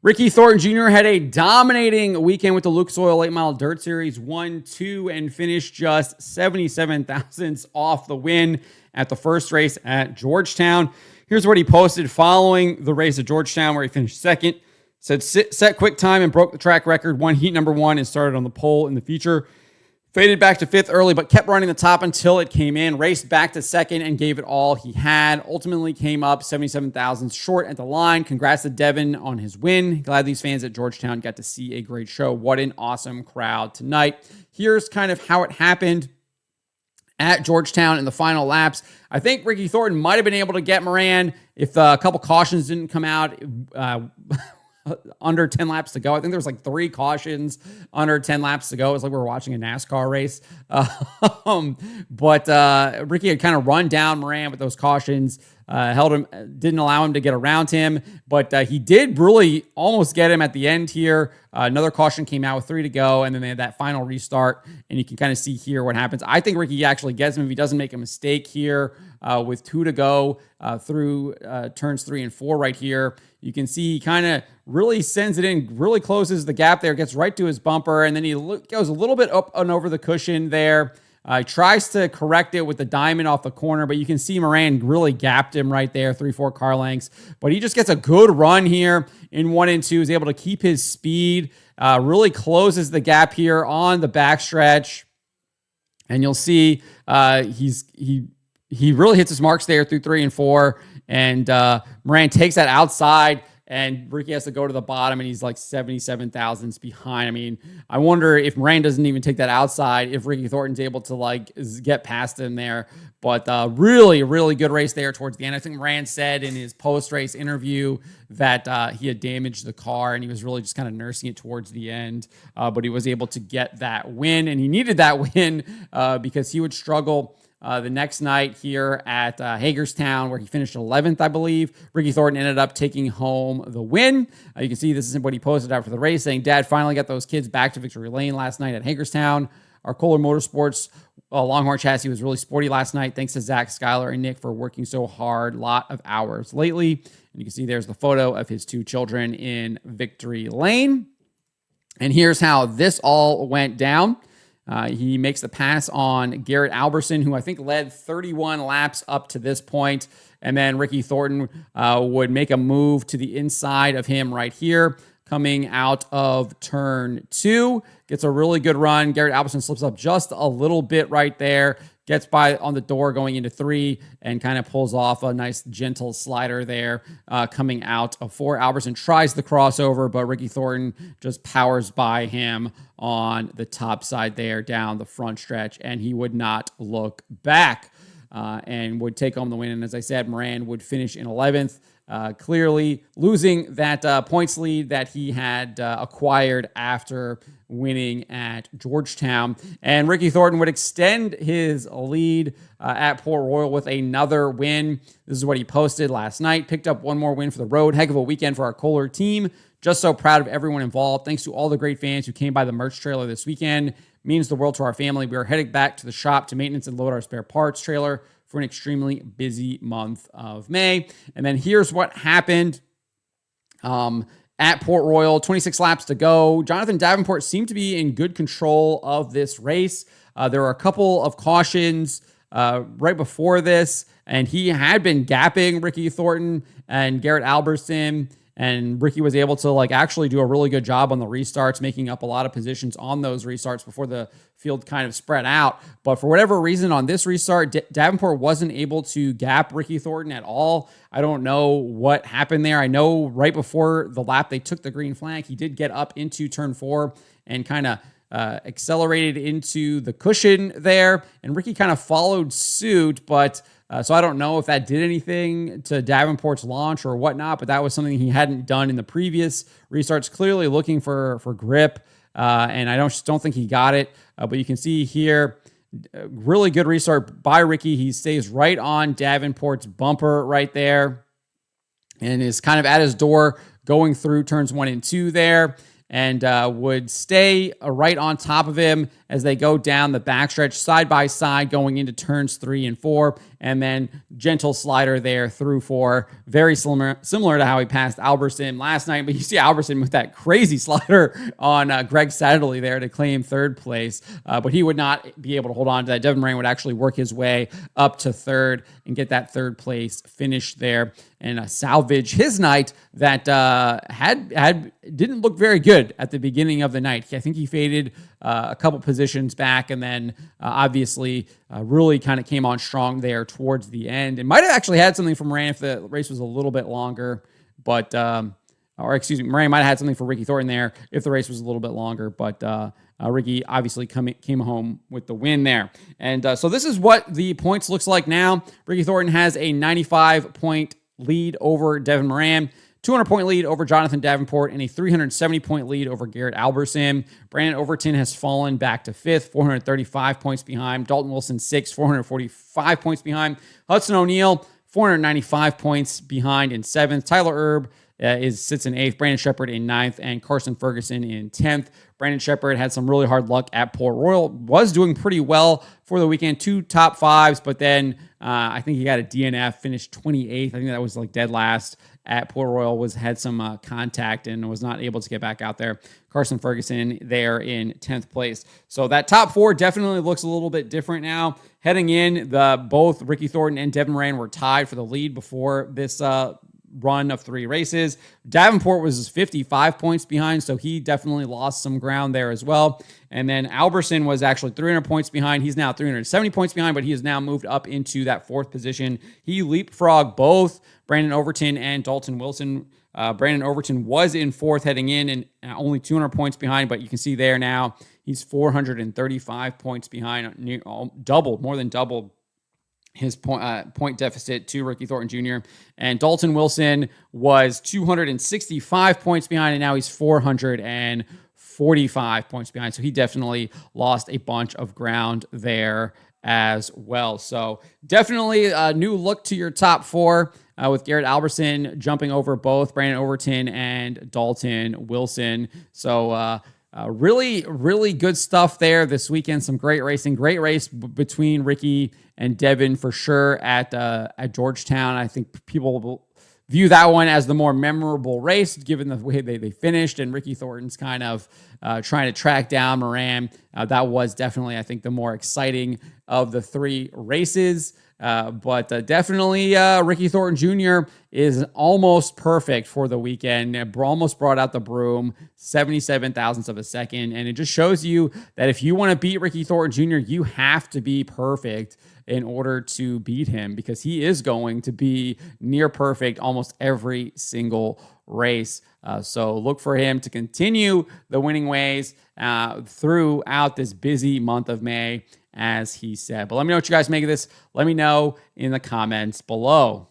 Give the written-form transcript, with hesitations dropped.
Ricky Thornton Jr. had a dominating weekend with the Lucas Oil Late Model Dirt Series, won 2 and finished just 77 thousandths off the win at the first race at Georgetown. Here's what he posted following the race at Georgetown, where he finished second. Said set quick time and broke the track record, won heat number 1 and started on the pole in the feature. Faded back to 5th early, but kept running the top until it came in. Raced back to 2nd and gave it all he had. Ultimately came up 77 thousandths short at the line. Congrats to Devin on his win. Glad these fans at Georgetown got to see a great show. What an awesome crowd tonight. Here's kind of how it happened at Georgetown in the final laps. I think Ricky Thornton might have been able to get Moran if a couple cautions didn't come out under 10 laps to go. I think there was like 3 cautions under 10 laps to go. It was like we were watching a NASCAR race. But Ricky had kind of run down Moran with those cautions, held him, didn't allow him to get around him, but he did really almost get him at the end here. Another caution came out with 3 to go, and then they had that final restart, and you can kind of see here what happens. I think Ricky actually gets him if he doesn't make a mistake here with 2 to go through turns 3 and 4 right here. You can see he kind of really sends it in, really closes the gap there, gets right to his bumper, and then he goes a little bit up and over the cushion there. He tries to correct it with the diamond off the corner, but you can see Moran really gapped him right there, 3-4 car lengths. But he just gets a good run here in 1 and 2, is able to keep his speed, really closes the gap here on the backstretch. And you'll see he really hits his marks there through 3 and 4. And Moran takes that outside, and Ricky has to go to the bottom, and he's like 77 thousandths behind. I mean, I wonder if Moran doesn't even take that outside, if Ricky Thornton's able to like get past him there. But really, really good race there towards the end. I think Moran said in his post-race interview that he had damaged the car, and he was really just kind of nursing it towards the end. But he was able to get that win, and he needed that win because he would struggle the next night here at Hagerstown, where he finished 11th, I believe. Ricky Thornton ended up taking home the win. You can see this is what he posted after the race, saying, "Dad finally got those kids back to victory lane last night at Hagerstown. Our Kohler Motorsports Longhorn chassis was really sporty last night. Thanks to Zach, Skylar, and Nick for working so hard. Lot of hours lately." And you can see there's the photo of his 2 children in victory lane. And here's how this all went down. He makes the pass on Garrett Alberson, who I think led 31 laps up to this point. And then Ricky Thornton would make a move to the inside of him right here, coming out of turn 2. Gets a really good run. Garrett Alberson slips up just a little bit right there. Gets by on the door going into 3 and kind of pulls off a nice gentle slider there coming out of 4. Alberson tries the crossover, but Ricky Thornton just powers by him on the top side there down the front stretch, and he would not look back and would take home the win. And as I said, Moran would finish in 11th, clearly losing that points lead that he had acquired after winning at Georgetown. And Ricky Thornton would extend his lead at Port Royal with another win. This is what he posted last night. Picked up one more win for the road. Heck of a weekend for our Kohler team. Just so proud of everyone involved. Thanks to all the great fans who came by the merch trailer this weekend. Means the world to our family. We are heading back to the shop to maintenance and load our spare parts trailer for an extremely busy month of May. And then here's what happened at Port Royal. 26 laps to go. Jonathan Davenport seemed to be in good control of this race. There were a couple of cautions right before this, and he had been gapping Ricky Thornton and Garrett Alberson. And Ricky was able to actually do a really good job on the restarts, making up a lot of positions on those restarts before the field kind of spread out. But for whatever reason on this restart, Davenport wasn't able to gap Ricky Thornton at all. I don't know what happened there. I know right before the lap they took the green flag, he did get up into turn 4 and kind of accelerated into the cushion there. And Ricky kind of followed suit, but so I don't know if that did anything to Davenport's launch or whatnot, but that was something he hadn't done in the previous restarts, clearly looking for grip, and I don't think he got it. But you can see here, really good restart by Ricky. He stays right on Davenport's bumper right there and is kind of at his door going through turns 1 and 2 there. And would stay right on top of him as they go down the backstretch side by side going into turns 3 and 4, and then gentle slider there through 4. Very similar to how he passed Albertson last night, but you see Albertson with that crazy slider on Greg Satterley there to claim third place, but he would not be able to hold on to that. Devin Moran would actually work his way up to third and get that third place finish there and salvage his night that didn't look very good at the beginning of the night. I think he faded a couple positions back, and then obviously really kind of came on strong there towards the end. And might have actually had something from Moran if the race was a little bit longer, but Moran might have had something for Ricky Thornton there if the race was a little bit longer, but Ricky obviously came home with the win there. And so this is what the points looks like now. Ricky Thornton has a 95-point lead over Devin Moran, 200-point lead over Jonathan Davenport, and a 370-point lead over Garrett Albertson. Brandon Overton has fallen back to 5th, 435 points behind. Dalton Wilson, 6th, 445 points behind. Hudson O'Neal, 495 points behind in 7th. Tyler Erb sits in 8th, Brandon Shepard in 9th, and Carson Ferguson in 10th. Brandon Shepard had some really hard luck at Port Royal, was doing pretty well for the weekend, 2 top 5s, but then I think he got a DNF, finished 28th. I think that was like dead last at Port Royal, had some contact and was not able to get back out there. Carson Ferguson there in 10th place. So that top 4 definitely looks a little bit different now. Heading in, both Ricky Thornton and Devin Moran were tied for the lead before this run of 3 races. Davenport was 55 points behind, so he definitely lost some ground there as well. And then Albertson was actually 300 points behind. He's now 370 points behind, but he has now moved up into that 4th position. He leapfrogged both Brandon Overton and Dalton Wilson. Brandon Overton was in 4th heading in and only 200 points behind, but you can see there now he's 435 points behind, more than doubled his point deficit to Ricky Thornton Jr. And Dalton Wilson was 265 points behind, and now he's 445 points behind. So he definitely lost a bunch of ground there as well. So definitely a new look to your top 4 with Garrett Albertson jumping over both Brandon Overton and Dalton Wilson. So really, really good stuff there this weekend. Some great racing. Great race between Ricky and Devin for sure at Georgetown. I think people will view that one as the more memorable race given the way they finished, and Ricky Thornton's kind of trying to track down Moran. That was definitely, I think, the more exciting of the 3 races. But definitely Ricky Thornton Jr. is almost perfect for the weekend. Almost brought out the broom, 77 thousandths of a second. And it just shows you that if you want to beat Ricky Thornton Jr., you have to be perfect in order to beat him, because he is going to be near perfect almost every single race. So look for him to continue the winning ways throughout this busy month of May, as he said. But let me know what you guys make of this. Let me know in the comments below.